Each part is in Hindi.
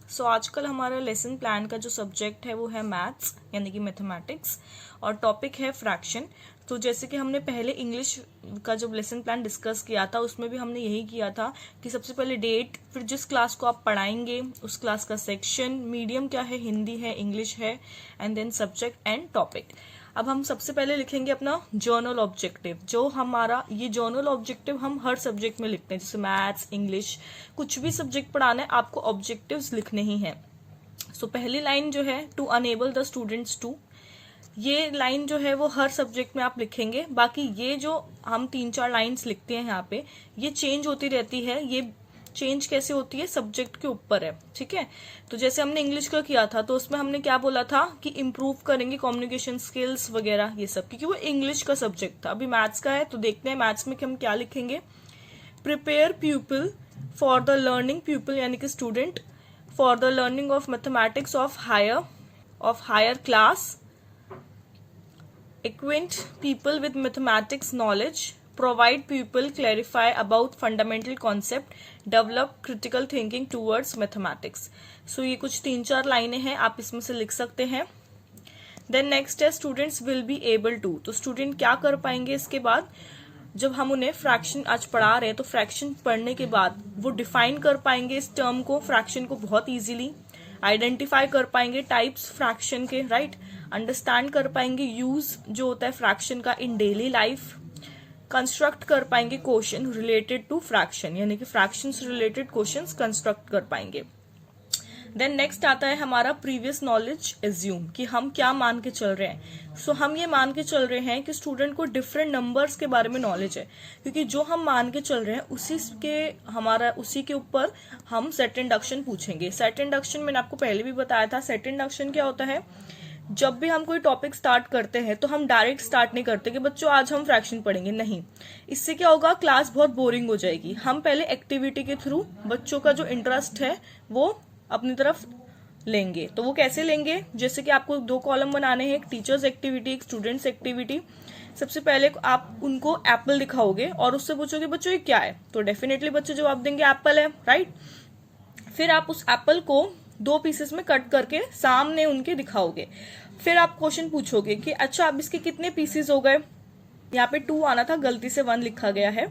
सो आजकल हमारा लेसन प्लान का जो सब्जेक्ट है वो है मैथ्स यानी कि मैथमेटिक्स और टॉपिक है फ्रैक्शन। तो जैसे कि हमने पहले इंग्लिश का जब लेसन प्लान डिस्कस किया था उसमें भी हमने यही किया था कि सबसे पहले डेट, फिर जिस क्लास को आप पढ़ाएंगे उस क्लास का सेक्शन, मीडियम क्या है, हिंदी है, इंग्लिश है, and then subject and topic. अब हम सबसे पहले लिखेंगे अपना जर्नल ऑब्जेक्टिव। जो हमारा ये जर्नल ऑब्जेक्टिव हम हर सब्जेक्ट में लिखते हैं, जैसे मैथ्स, इंग्लिश, कुछ भी सब्जेक्ट पढ़ाना है आपको ऑब्जेक्टिव्स लिखने ही हैं। सो पहली लाइन जो है to enable the students to, ये लाइन जो है वो हर सब्जेक्ट में आप लिखेंगे। बाकी ये जो हम 3-4 लाइन्स लिखते हैं यहाँ पे ये चेंज होती रहती है। ये चेंज कैसे होती है सब्जेक्ट के ऊपर है, ठीक है। तो जैसे हमने इंग्लिश का किया था तो उसमें हमने क्या बोला था कि इम्प्रूव करेंगे कम्युनिकेशन स्किल्स वगैरह ये सब, क्योंकि वो इंग्लिश का सब्जेक्ट था। अभी मैथ्स का है तो देखते हैं मैथ्स में हम क्या लिखेंगे। Prepare people for the learning, people यानी कि student, for the learning of mathematics of higher class, acquaint people with mathematics knowledge, provide people clarify about fundamental concept, develop critical thinking towards mathematics। so ये कुछ 3-4 लाइनें हैं, आप इसमें से लिख सकते हैं। देन नेक्स्ट है students will be able to, तो स्टूडेंट क्या कर पाएंगे इसके बाद, जब हम उन्हें फ्रैक्शन आज पढ़ा रहे हैं तो फ्रैक्शन पढ़ने के बाद वो डिफाइन कर पाएंगे इस टर्म को, फ्रैक्शन को बहुत इजीली आइडेंटिफाई कर पाएंगे टाइप्स फ्रैक्शन के, राइट, अंडरस्टैंड कर पाएंगे यूज जो होता है फ्रैक्शन का इन डेली लाइफ, कंस्ट्रक्ट कर पाएंगे क्वेश्चन रिलेटेड टू फ्रैक्शन यानी कि फ्रैक्शन से रिलेटेड क्वेश्चंस कंस्ट्रक्ट कर पाएंगे। देन नेक्स्ट आता है हमारा प्रीवियस नॉलेज एज्यूम, कि हम क्या मान के चल रहे हैं। सो हम ये मान के चल रहे हैं कि स्टूडेंट को डिफरेंट नंबर्स के बारे में नॉलेज है, क्योंकि जो हम मान के चल रहे हैं उसी के ऊपर हम सेट इंडक्शन पूछेंगे। सेट इंडक्शन मैंने आपको पहले भी बताया था। सेट इंडक्शन क्या होता है, जब भी हम कोई टॉपिक स्टार्ट करते हैं तो हम डायरेक्ट स्टार्ट नहीं करते कि बच्चों आज हम फ्रैक्शन पढ़ेंगे, नहीं। इससे क्या होगा, क्लास बहुत बोरिंग हो जाएगी। हम पहले एक्टिविटी के थ्रू बच्चों का जो इंटरेस्ट है वो अपनी तरफ लेंगे। तो वो कैसे लेंगे, जैसे कि आपको 2 कॉलम बनाने हैं, एक टीचर्स एक्टिविटी, एक स्टूडेंट्स एक्टिविटी। सबसे पहले आप उनको एप्पल दिखाओगे और उससे पूछोगे बच्चों ये क्या है, तो डेफिनेटली बच्चे जवाब देंगे एप्पल है, राइट। फिर आप उस एप्पल को 2 पीसेस में कट करके सामने उनके दिखाओगे। फिर आप क्वेश्चन पूछोगे कि अच्छा अब इसके कितने पीसेस हो गए, यहाँ पे 2 आना था, गलती से 1 लिखा गया है।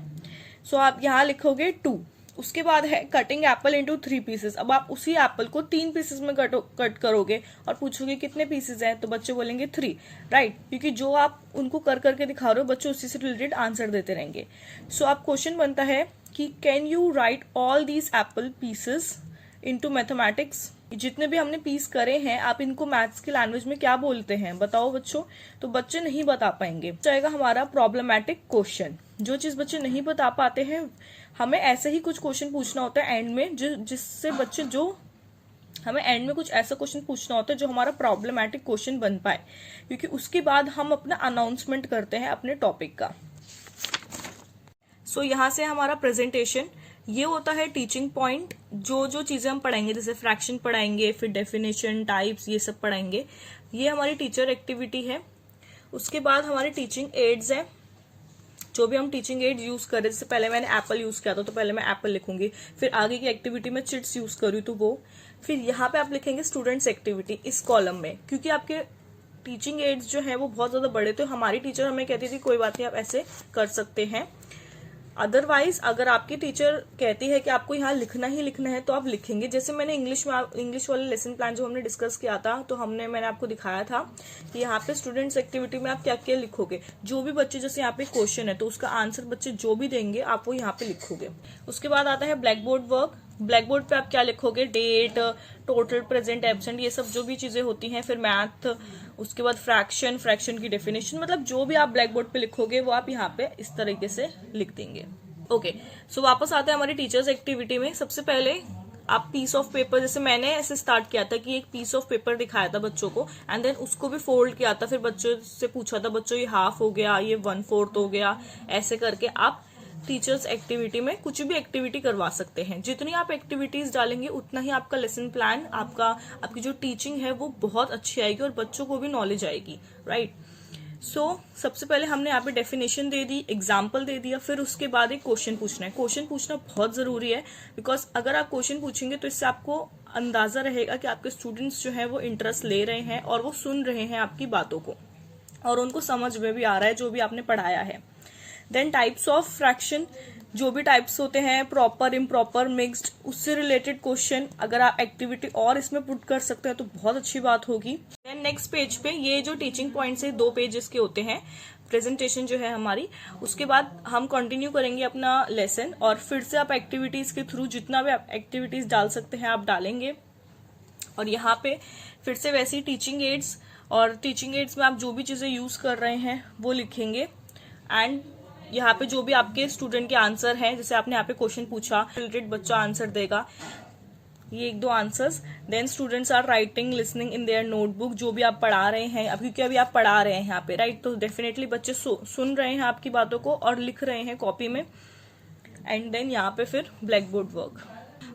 सो आप यहाँ लिखोगे 2। उसके बाद है कटिंग एप्पल इनटू 3 पीसेस। अब आप उसी एप्पल को 3 पीसेस में कट करोगे और पूछोगे कितने पीसेस हैं, तो बच्चे बोलेंगे 3, राइट, क्योंकि जो आप उनको कर करके दिखा रहे हो बच्चे उसी से रिलेटेड आंसर देते रहेंगे। सो आप क्वेश्चन बनता है कि can you right all these Apple pieces into mathematics, जितने भी हमने पीस करे हैं आप इनको मैथ्स की लैंग्वेज में क्या बोलते हैं बताओ बच्चों। तो बच्चे नहीं बता पाएंगे। जाएगा हमारा प्रॉब्लमैटिक क्वेश्चन, जो चीज बच्चे नहीं बता पाते हैं हमें ऐसे ही कुछ क्वेश्चन पूछना होता है एंड में, जिससे बच्चे हमें एंड में कुछ ऐसा क्वेश्चन पूछना होता है जो हमारा प्रॉब्लमैटिक क्वेश्चन बन पाए, क्योंकि उसके बाद हम अपना अनाउंसमेंट करते हैं अपने टॉपिक का। सो यहाँ से हमारा प्रेजेंटेशन ये होता है टीचिंग पॉइंट। जो चीजें हम पढ़ाएंगे, जैसे फ्रैक्शन पढ़ाएंगे, फिर डेफिनेशन, टाइप्स, ये सब पढ़ाएंगे, ये हमारी टीचर एक्टिविटी है। उसके बाद हमारे टीचिंग एड्स है, जो भी हम टीचिंग एड यूज करें। जैसे पहले मैंने एप्पल यूज किया था तो पहले मैं एप्पल लिखूंगी, फिर आगे की एक्टिविटी में चिट्स यूज करूँ तो वो, फिर यहाँ पे आप लिखेंगे स्टूडेंट्स एक्टिविटी इस कॉलम में, क्योंकि आपके टीचिंग एड्स जो है वो बहुत ज्यादा बड़े थे। हमारी टीचर हमें कहती थी कोई बात नहीं आप ऐसे कर सकते हैं। अदरवाइज अगर आपकी टीचर कहती है कि आपको यहाँ लिखना ही लिखना है तो आप लिखेंगे। जैसे मैंने इंग्लिश वाले लेसन प्लान जो हमने डिस्कस किया था तो मैंने आपको दिखाया था कि यहाँ पे स्टूडेंट्स एक्टिविटी में आप क्या क्या लिखोगे। जो भी बच्चे, जैसे यहाँ पे क्वेश्चन है तो उसका आंसर बच्चे जो भी देंगे आप वो यहाँ पे लिखोगे। उसके बाद आता है black board work. Black board पे आप क्या लिखोगे, डेट, टोटल, प्रेजेंट, एब्सेंट, ये सब जो भी चीजें होती हैं। फिर मैथ, उसके बाद फ्रैक्शन की डेफिनेशन, मतलब जो भी आप ब्लैक बोर्ड पे लिखोगे वो आप यहाँ पे इस तरीके से लिख देंगे। ओके, सो वापस आते हैं हमारी टीचर्स एक्टिविटी में। सबसे पहले आप पीस ऑफ पेपर, जैसे मैंने ऐसे स्टार्ट किया था कि एक पीस ऑफ पेपर दिखाया था बच्चों को एंड देन उसको भी फोल्ड किया था, फिर बच्चों से पूछा था बच्चों ये हाफ हो गया, ये 1/4 हो गया, ऐसे करके आप टीचर्स एक्टिविटी में कुछ भी एक्टिविटी करवा सकते हैं। जितनी आप एक्टिविटीज डालेंगे उतना ही आपका लेसन प्लान, आपकी जो टीचिंग है वो बहुत अच्छी आएगी और बच्चों को भी नॉलेज आएगी, राइट। सो सबसे पहले हमने यहाँ पे डेफिनेशन दे दी, एग्जाम्पल दे दिया, फिर उसके बाद एक क्वेश्चन पूछना है। क्वेश्चन पूछना बहुत जरूरी है, बिकॉज अगर आप क्वेश्चन पूछेंगे तो इससे आपको अंदाजा रहेगा कि आपके स्टूडेंट्स जो है वो इंटरेस्ट ले रहे हैं और वो सुन रहे हैं आपकी बातों को और उनको समझ में भी आ रहा है जो भी आपने पढ़ाया है। देन टाइप्स ऑफ फ्रैक्शन, जो भी टाइप्स होते हैं, प्रॉपर, इम्प्रॉपर, मिक्स्ड, उससे रिलेटेड क्वेश्चन अगर आप एक्टिविटी और इसमें पुट कर सकते हैं तो बहुत अच्छी बात होगी। देन नेक्स्ट पेज पे ये जो टीचिंग पॉइंट्स है 2 पेजेस के होते हैं, प्रेजेंटेशन जो है हमारी, उसके बाद हम कंटिन्यू करेंगे अपना लेसन और फिर से आप एक्टिविटीज के थ्रू जितना भी आप एक्टिविटीज डाल सकते हैं आप डालेंगे। और यहाँ पे फिर से वैसी टीचिंग एड्स, और टीचिंग एड्स में आप जो भी चीजें यूज कर रहे हैं वो लिखेंगे। एंड यहाँ पे जो भी आपके स्टूडेंट के आंसर हैं, जैसे आपने यहाँ पे क्वेश्चन पूछा, रिलेटेड बच्चा आंसर देगा, ये 1-2 answers. Then students are writing listening in their notebook, जो भी आप पढ़ा रहे हैं, अब क्योंकि अभी आप पढ़ा रहे हैं यहाँ पे, राइट, तो डेफिनेटली बच्चे सुन रहे हैं आपकी बातों को और लिख रहे हैं कॉपी में। एंड देन यहाँ पे फिर ब्लैक बोर्ड वर्क।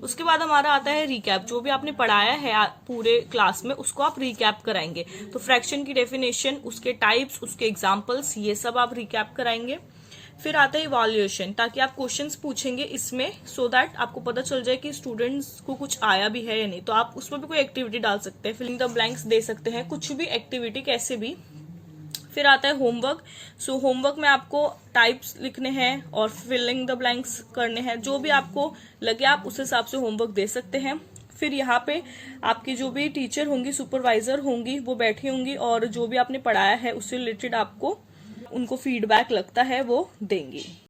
उसके बाद हमारा आता है रिकैप, जो भी आपने पढ़ाया है पूरे क्लास में उसको आप रिकैप कराएंगे। तो फ्रैक्शन की डेफिनेशन, उसके टाइप्स, उसके एग्जाम्पल्स, ये सब आप रिकैप कराएंगे। फिर आता है इवैल्यूएशन, ताकि आप क्वेश्चंस पूछेंगे इसमें सो दैट आपको पता चल जाए कि स्टूडेंट्स को कुछ आया भी है या नहीं। तो आप उसमें भी कोई एक्टिविटी डाल सकते हैं, फिलिंग द ब्लैंक्स दे सकते हैं, कुछ भी एक्टिविटी कैसे भी। फिर आता है होमवर्क। सो होमवर्क में आपको टाइप्स लिखने हैं और फिलिंग द ब्लैंक्स करने हैं, जो भी आपको लगे आप उस हिसाब से होमवर्क दे सकते हैं। फिर यहाँ पे आपकी जो भी टीचर होंगी, सुपरवाइजर होंगी, वो बैठी होंगी और जो भी आपने पढ़ाया है उससे रिलेटेड आपको उनको फीडबैक लगता है वो देंगी।